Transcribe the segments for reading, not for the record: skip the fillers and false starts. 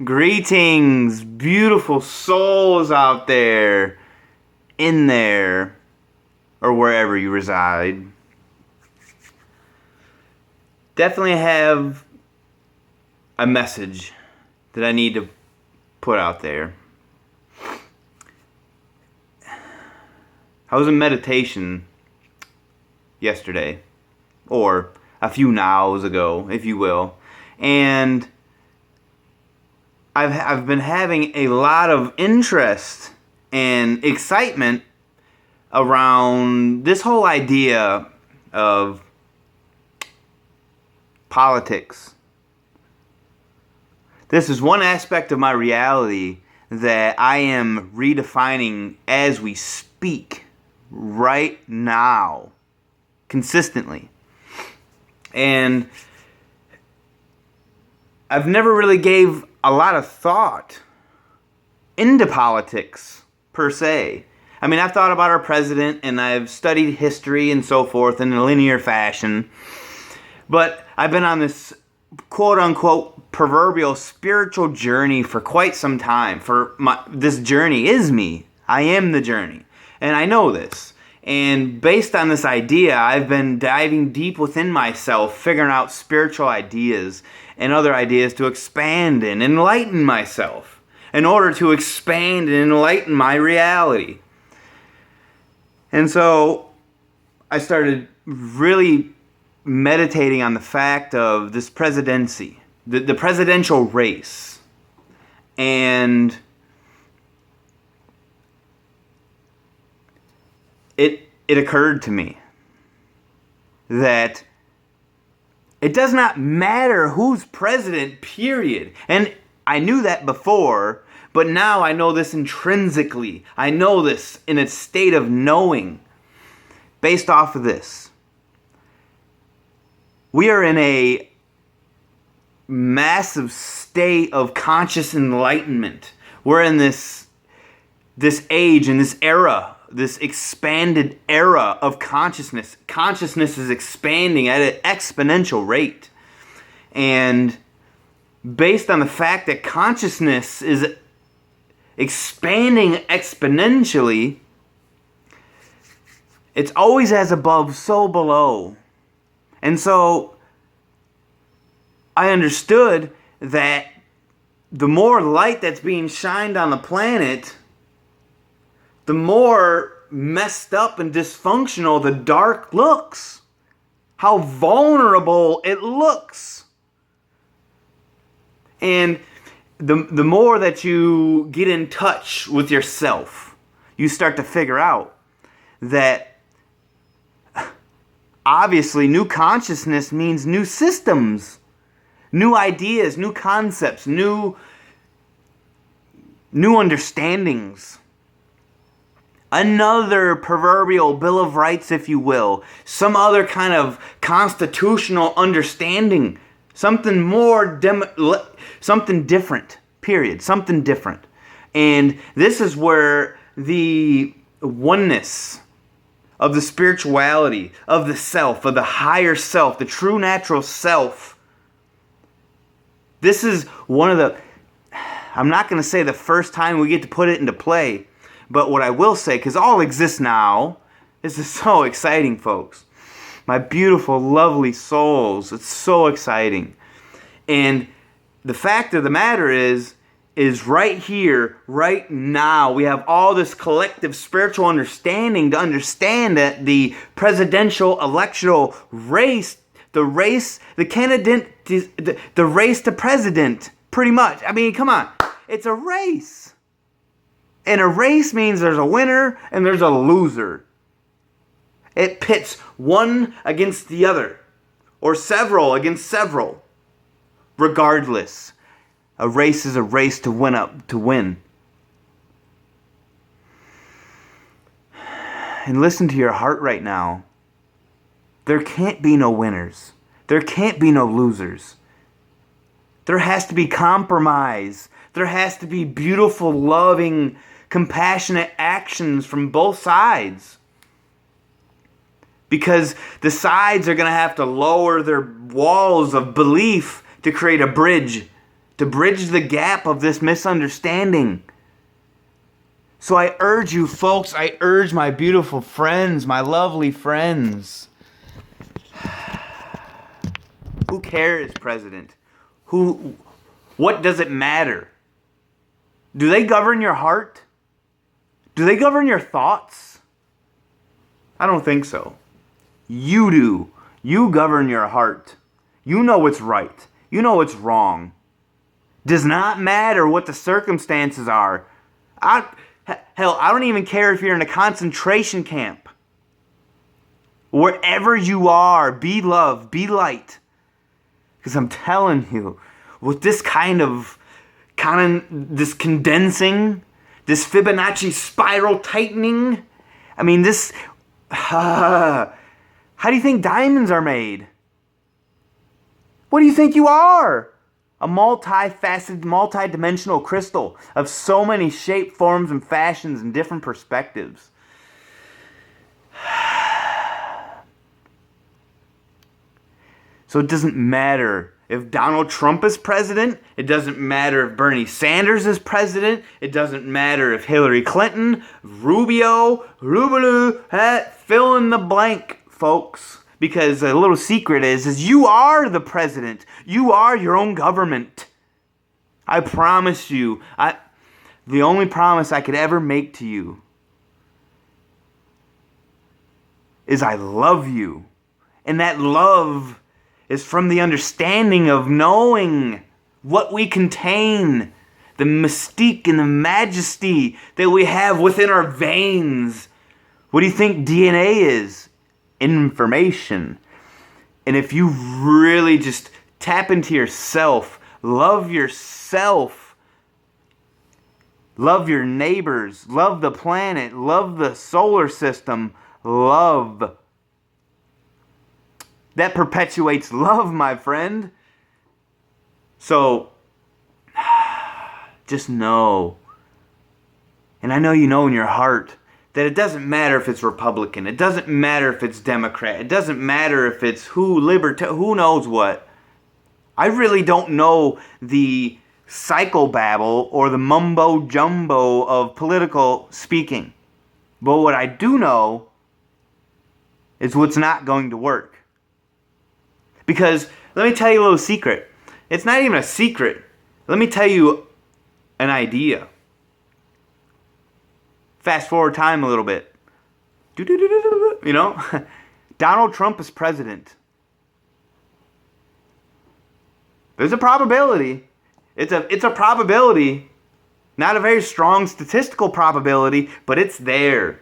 Greetings, beautiful souls out there, in there, or wherever you reside. Definitely have a message that I need to put out there. I was in meditation yesterday, or a few nows ago, if you will, and I've been having a lot of interest and excitement around this whole idea of politics. This is one aspect of my reality that I am redefining as we speak right now, consistently. And I've never really gave a lot of thought into politics, per se. I mean, I've thought about our president, and I've studied history and so forth in a linear fashion. But I've been on this quote-unquote proverbial spiritual journey for quite some time. This journey is me. I am the journey. And I know this. And based on this idea, I've been diving deep within myself, figuring out spiritual ideas and other ideas to expand and enlighten myself in order to expand and enlighten my reality. And so I started really meditating on the fact of this presidency, the presidential race. And it occurred to me that it does not matter who's president, period. And I knew that before, but now I know this intrinsically. I know this in a state of knowing based off of this. We are in a massive state of conscious enlightenment. We're in this age and this era, this expanded era of consciousness. Consciousness is expanding at an exponential rate. And based on the fact that consciousness is expanding exponentially, it's always as above, so below. And so I understood that the more light that's being shined on the planet, the more messed up and dysfunctional the dark looks. How vulnerable it looks. And the more that you get in touch with yourself, you start to figure out that obviously new consciousness means new systems, new ideas, new concepts, new understandings. Another proverbial Bill of Rights, if you will. Some other kind of constitutional understanding. Something something different, period. Something different. And this is where the oneness of the spirituality, of the self, of the higher self, the true natural self. This is one of the, I'm not going to say the first time we get to put it into play, but what I will say, because all exists now, this is so exciting, folks. My beautiful, lovely souls, it's so exciting. And the fact of the matter is right here, right now, we have all this collective spiritual understanding to understand that the presidential electoral race, the race to president, pretty much. I mean, come on. It's a race. And a race means there's a winner and there's a loser. It pits one against the other, or several against several. Regardless, a race is a race to win. And listen to your heart right now. There can't be no winners. There can't be no losers. There has to be compromise. There has to be beautiful, loving, compassionate actions from both sides. Because the sides are going to have to lower their walls of belief to create a bridge to bridge the gap of this misunderstanding. So I urge you, folks, I urge my beautiful friends, my lovely friends. Who cares, President? What does it matter? Do they govern your heart? Do they govern your thoughts? I don't think so. You do. You govern your heart. You know what's right. You know what's wrong. Does not matter what the circumstances are. Hell, I don't even care if you're in a concentration camp. Wherever you are, be love, be light. Because I'm telling you, with this this condensing, this Fibonacci spiral tightening, I mean, how do you think diamonds are made? What do you think you are? A multifaceted, multidimensional crystal of so many shapes, forms, and fashions and different perspectives. So it doesn't matter if Donald Trump is president. It doesn't matter if Bernie Sanders is president. It doesn't matter if Hillary Clinton, Rubio, fill in the blank, folks. Because a little secret is you are the president. You are your own government. I promise you. The only promise I could ever make to you is I love you. And that love is from the understanding of knowing what we contain. The mystique and the majesty that we have within our veins. What do you think DNA is? Information. And if you really just tap into yourself, love your neighbors, love the planet, love the solar system, love. That perpetuates love, my friend. So, just know, and I know you know in your heart, that it doesn't matter if it's Republican. It doesn't matter if it's Democrat. It doesn't matter if it's who knows what. I really don't know the psychobabble or the mumbo-jumbo of political speaking. But what I do know is what's not going to work. Because, let me tell you a little secret. It's not even a secret. Let me tell you an idea. Fast forward time a little bit. You know? Donald Trump is president. There's a probability. It's a probability. Not a very strong statistical probability, but it's there.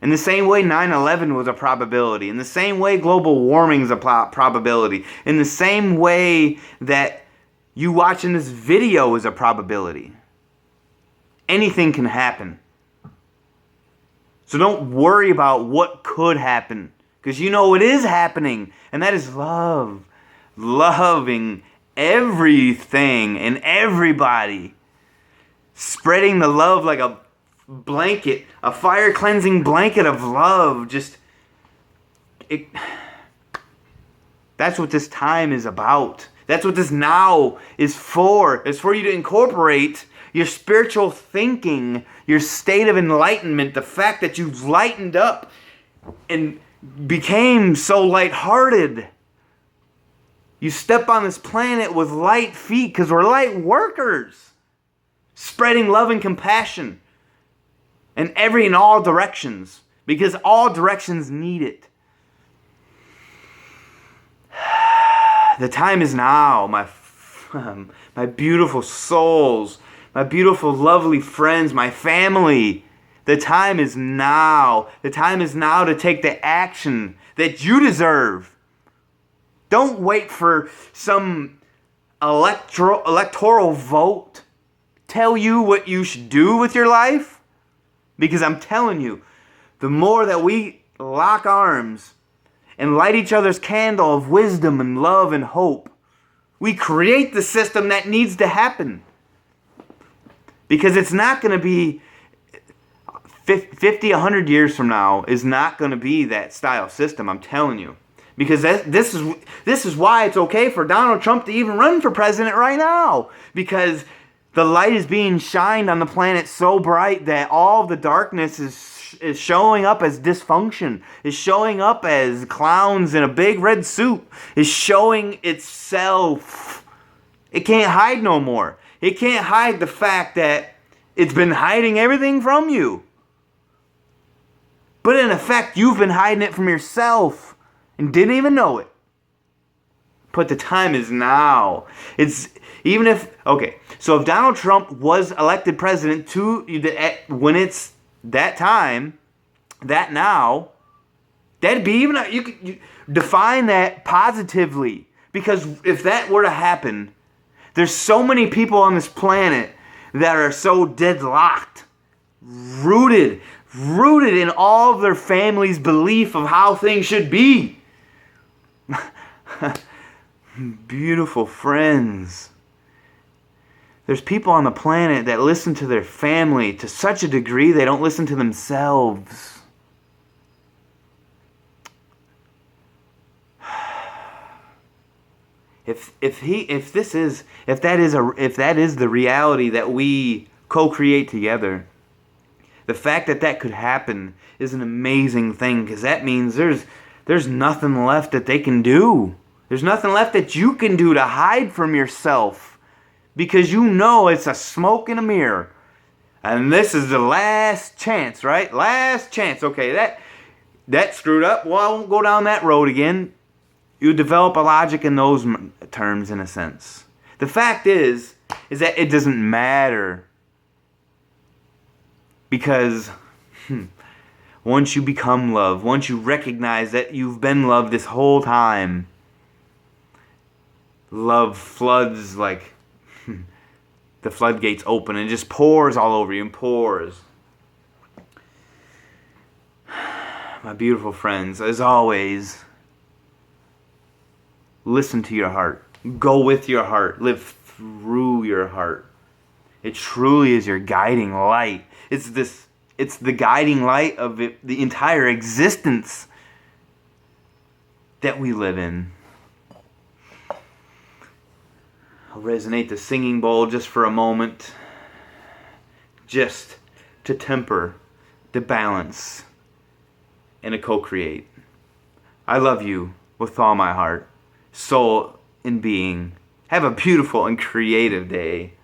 In the same way 9/11 was a probability. In the same way global warming is a probability. In the same way that you watching this video is a probability. Anything can happen. So don't worry about what could happen. Because you know it is happening. And that is love. Loving everything and everybody. Spreading the love like a blanket. A fire cleansing blanket of love. That's what this time is about. That's what this now is for. It's for you to incorporate your spiritual thinking, your state of enlightenment, the fact that you've lightened up and became so lighthearted. You step on this planet with light feet because we're light workers, spreading love and compassion in all directions, because all directions need it. The time is now, my beautiful souls. My beautiful, lovely friends, my family, the time is now. The time is now to take the action that you deserve. Don't wait for some electoral vote tell you what you should do with your life. Because I'm telling you, the more that we lock arms and light each other's candle of wisdom and love and hope, we create the system that needs to happen. Because it's not going to be 50, 100 years from now is not going to be that style system, I'm telling you. Because this is why it's okay for Donald Trump to even run for president right now. Because the light is being shined on the planet so bright that all of the darkness is showing up as dysfunction, is showing up as clowns in a big red suit, is showing itself. It can't hide no more. It can't hide the fact that it's been hiding everything from you. But in effect, you've been hiding it from yourself and didn't even know it. But the time is now. So if Donald Trump was elected president when it's that time, that now, that'd be even, you define that positively. Because if that were to happen, there's so many people on this planet that are so deadlocked, rooted in all of their family's belief of how things should be. Beautiful friends. There's people on the planet that listen to their family to such a degree they don't listen to themselves. If that is the reality that we co-create together, the fact that could happen is an amazing thing, because that means there's nothing left that they can do. There's nothing left that you can do to hide from yourself, because you know it's a smoke and a mirror. And this is the last chance, right? Last chance. Okay, that screwed up. Well, I won't go down that road again. You develop a logic in those terms, in a sense. The fact is that it doesn't matter. Because once you become love, once you recognize that you've been loved this whole time, love floods like the floodgates open and just pours all over you and pours. My beautiful friends, as always, listen to your heart. Go with your heart. Live through your heart. It truly is your guiding light. It's the guiding light of the entire existence that we live in. I'll resonate the singing bowl just for a moment, just to temper the balance and to co-create. I love you with all my heart, soul, and being. Have a beautiful and creative day.